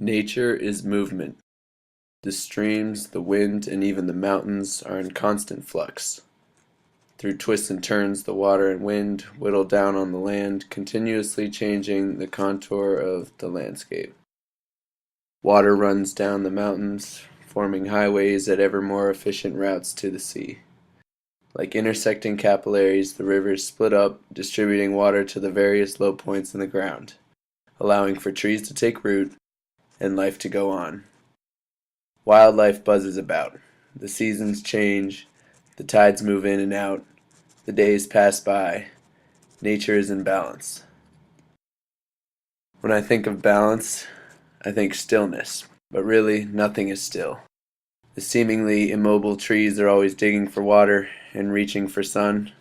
Nature is movement. The streams, the wind, and even the mountains are in constant flux. Through twists and turns, the water and wind whittle down on the land, continuously changing the contour of the landscape. Water runs down the mountains, forming highways at ever more efficient routes to the sea. Like intersecting capillaries, the rivers split up, distributing water to the various low points in the ground, allowing for trees to take root and life to go on. Wildlife buzzes about. The seasons change, the tides move in and out, the days pass by. Nature is in balance. When I think of balance, I think stillness, but really nothing is still. The seemingly immobile trees are always digging for water and reaching for sun.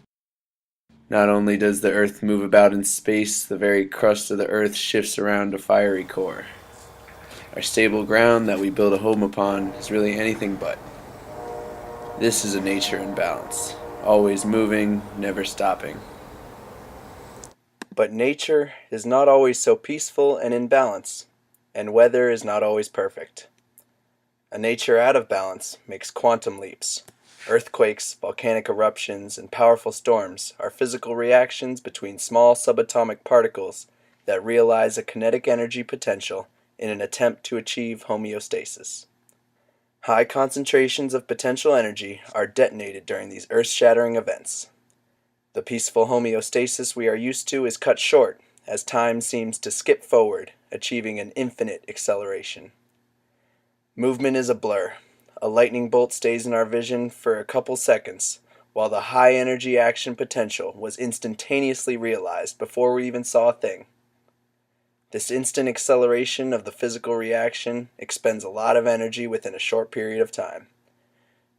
Not only does the earth move about in space, the very crust of the earth shifts around a fiery core. Our stable ground that we build a home upon is really anything but. This is a nature in balance, always moving, never stopping. But nature is not always so peaceful and in balance, and weather is not always perfect. A nature out of balance makes quantum leaps. Earthquakes, volcanic eruptions, and powerful storms are physical reactions between small subatomic particles that realize a kinetic energy potential in an attempt to achieve homeostasis. High concentrations of potential energy are detonated during these earth-shattering events. The peaceful homeostasis we are used to is cut short as time seems to skip forward, achieving an infinite acceleration. Movement is a blur. A lightning bolt stays in our vision for a couple seconds, while the high energy action potential was instantaneously realized before we even saw a thing. This instant acceleration of the physical reaction expends a lot of energy within a short period of time.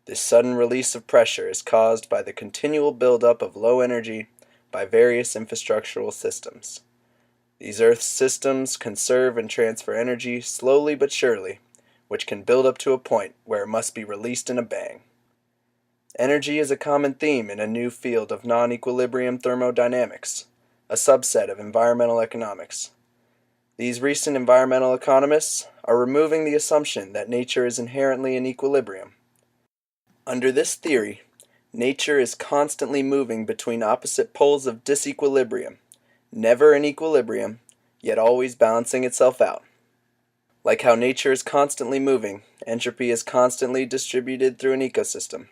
This sudden release of pressure is caused by the continual buildup of low energy by various infrastructural systems. These Earth systems conserve and transfer energy slowly but surely, which can build up to a point where it must be released in a bang. Energy is a common theme in a new field of non-equilibrium thermodynamics, a subset of environmental economics. These recent environmental economists are removing the assumption that nature is inherently in equilibrium. Under this theory, nature is constantly moving between opposite poles of disequilibrium, never in equilibrium, yet always balancing itself out. Like how nature is constantly moving, entropy is constantly distributed through an ecosystem.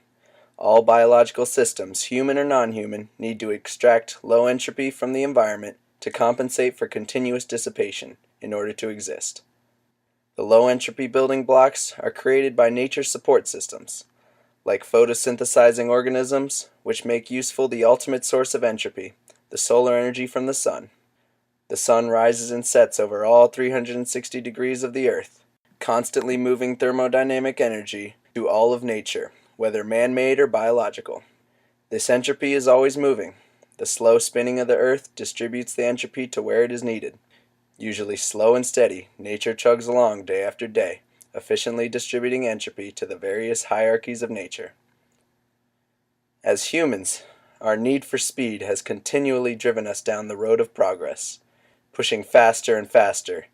All biological systems, human or non-human, need to extract low entropy from the environment to compensate for continuous dissipation in order to exist. The low entropy building blocks are created by nature's support systems, like photosynthesizing organisms, which make useful the ultimate source of entropy, the solar energy from the sun. The sun rises and sets over all 360 degrees of the earth, constantly moving thermodynamic energy to all of nature, whether man-made or biological. This entropy is always moving. The slow spinning of the earth distributes the entropy to where it is needed. Usually slow and steady, nature chugs along day after day, efficiently distributing entropy to the various hierarchies of nature. As humans, our need for speed has continually driven us down the road of progress. Pushing faster and faster,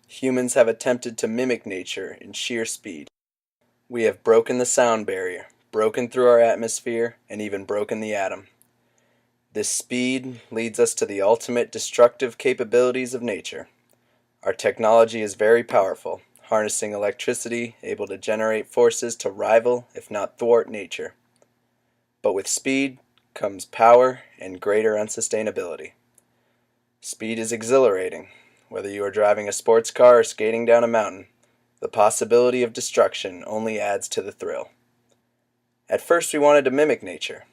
humans have attempted to mimic nature in sheer speed. We have broken the sound barrier, broken through our atmosphere, and even broken the atom. This speed leads us to the ultimate destructive capabilities of nature. Our technology is very powerful, harnessing electricity, able to generate forces to rival, if not thwart, nature. But with speed comes power and greater unsustainability. Speed is exhilarating. Whether you are driving a sports car or skating down a mountain, the possibility of destruction only adds to the thrill. At first we wanted to mimic nature.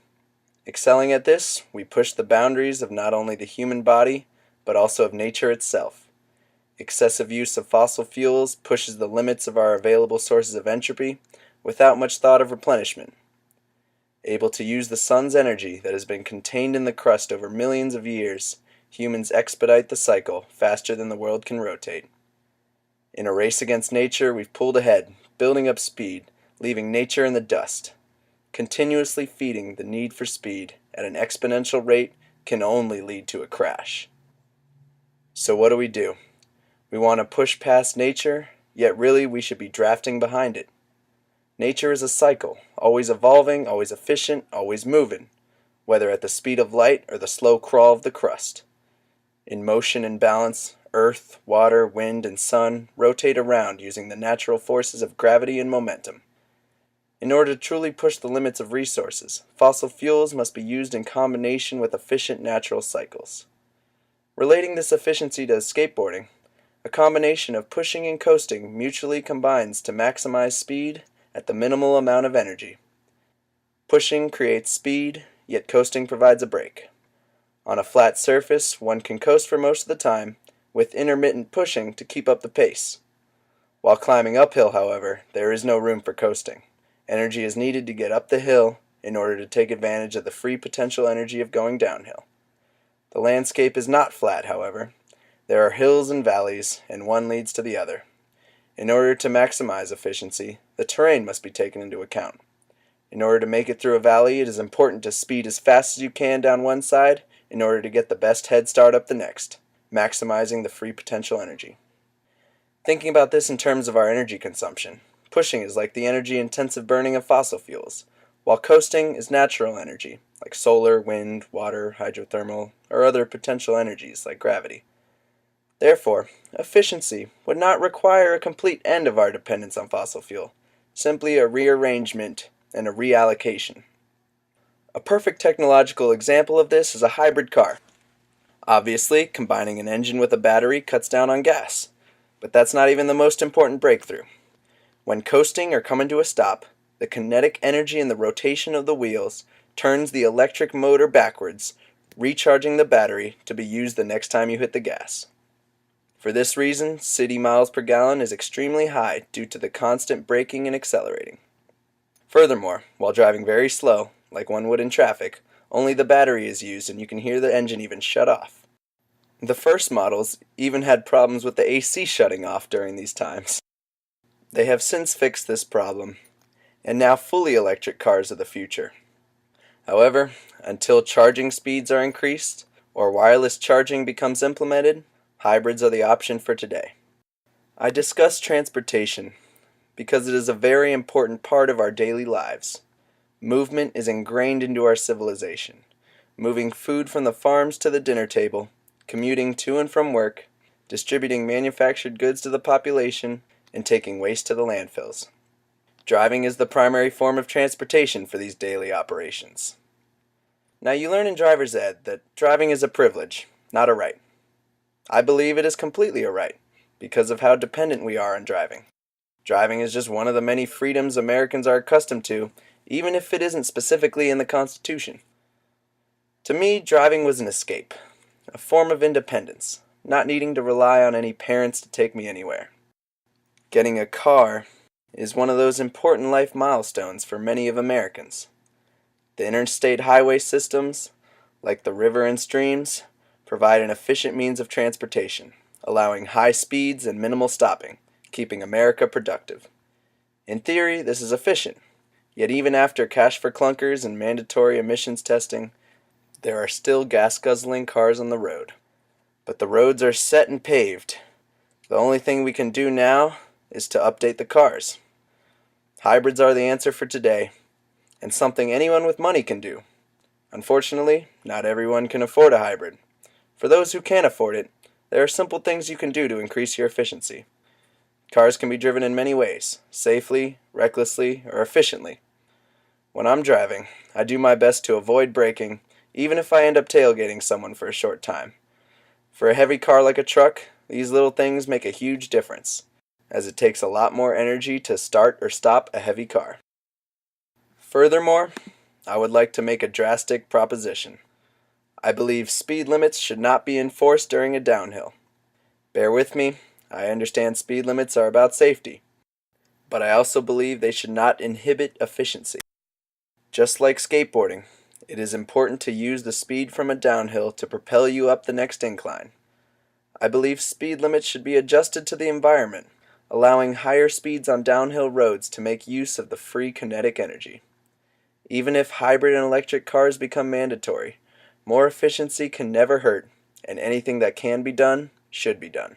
Excelling at this, we pushed the boundaries of not only the human body, but also of nature itself. Excessive use of fossil fuels pushes the limits of our available sources of entropy without much thought of replenishment. Able to use the sun's energy that has been contained in the crust over millions of years, humans expedite the cycle faster than the world can rotate. In a race against nature, we've pulled ahead, building up speed, leaving nature in the dust. Continuously feeding the need for speed at an exponential rate can only lead to a crash. So what do? We want to push past nature yet really we should be drafting behind it. Nature is a cycle, always evolving, always efficient, always moving, whether at the speed of light or the slow crawl of the crust. In motion and balance, earth, water, wind, and sun rotate around using the natural forces of gravity and momentum. In order to truly push the limits of resources, fossil fuels must be used in combination with efficient natural cycles. Relating this efficiency to skateboarding, a combination of pushing and coasting mutually combines to maximize speed at the minimal amount of energy. Pushing creates speed, yet coasting provides a break. On a flat surface, one can coast for most of the time, with intermittent pushing to keep up the pace. While climbing uphill, however, there is no room for coasting. Energy is needed to get up the hill in order to take advantage of the free potential energy of going downhill. The landscape is not flat, however. There are hills and valleys, and one leads to the other. In order to maximize efficiency, the terrain must be taken into account. In order to make it through a valley, it is important to speed as fast as you can down one side in order to get the best head start up the next, maximizing the free potential energy. Thinking about this in terms of our energy consumption, pushing is like the energy-intensive burning of fossil fuels, while coasting is natural energy, like solar, wind, water, hydrothermal, or other potential energies like gravity. Therefore, efficiency would not require a complete end of our dependence on fossil fuel, simply a rearrangement and a reallocation. A perfect technological example of this is a hybrid car. Obviously, combining an engine with a battery cuts down on gas, but that's not even the most important breakthrough. When coasting or coming to a stop, the kinetic energy in the rotation of the wheels turns the electric motor backwards, recharging the battery to be used the next time you hit the gas. For this reason, city miles per gallon is extremely high due to the constant braking and accelerating. Furthermore, while driving very slow, like one would in traffic, only the battery is used and you can hear the engine even shut off. The first models even had problems with the AC shutting off during these times. They have since fixed this problem, and now fully electric cars are the future. However, until charging speeds are increased or wireless charging becomes implemented, hybrids are the option for today. I discuss transportation because it is a very important part of our daily lives. Movement is ingrained into our civilization. Moving food from the farms to the dinner table, commuting to and from work, distributing manufactured goods to the population, and taking waste to the landfills. Driving is the primary form of transportation for these daily operations. Now you learn in driver's ed that driving is a privilege, not a right. I believe it is completely a right, because of how dependent we are on driving. Driving is just one of the many freedoms Americans are accustomed to, even if it isn't specifically in the Constitution. To me, driving was an escape, a form of independence, not needing to rely on any parents to take me anywhere. Getting a car is one of those important life milestones for many of Americans. The interstate highway systems, like the river and streams, provide an efficient means of transportation, allowing high speeds and minimal stopping, keeping America productive. In theory, this is efficient, yet even after cash for clunkers and mandatory emissions testing, there are still gas-guzzling cars on the road. But the roads are set and paved. The only thing we can do now is to update the cars. Hybrids are the answer for today, and something anyone with money can do. Unfortunately, not everyone can afford a hybrid. For those who can afford it, there are simple things you can do to increase your efficiency. Cars can be driven in many ways, safely, recklessly, or efficiently. When I'm driving, I do my best to avoid braking, even if I end up tailgating someone for a short time. For a heavy car like a truck, these little things make a huge difference, as it takes a lot more energy to start or stop a heavy car. Furthermore, I would like to make a drastic proposition. I believe speed limits should not be enforced during a downhill. Bear with me, I understand speed limits are about safety, but I also believe they should not inhibit efficiency. Just like skateboarding, it is important to use the speed from a downhill to propel you up the next incline. I believe speed limits should be adjusted to the environment, allowing higher speeds on downhill roads to make use of the free kinetic energy. Even if hybrid and electric cars become mandatory, more efficiency can never hurt, and anything that can be done should be done.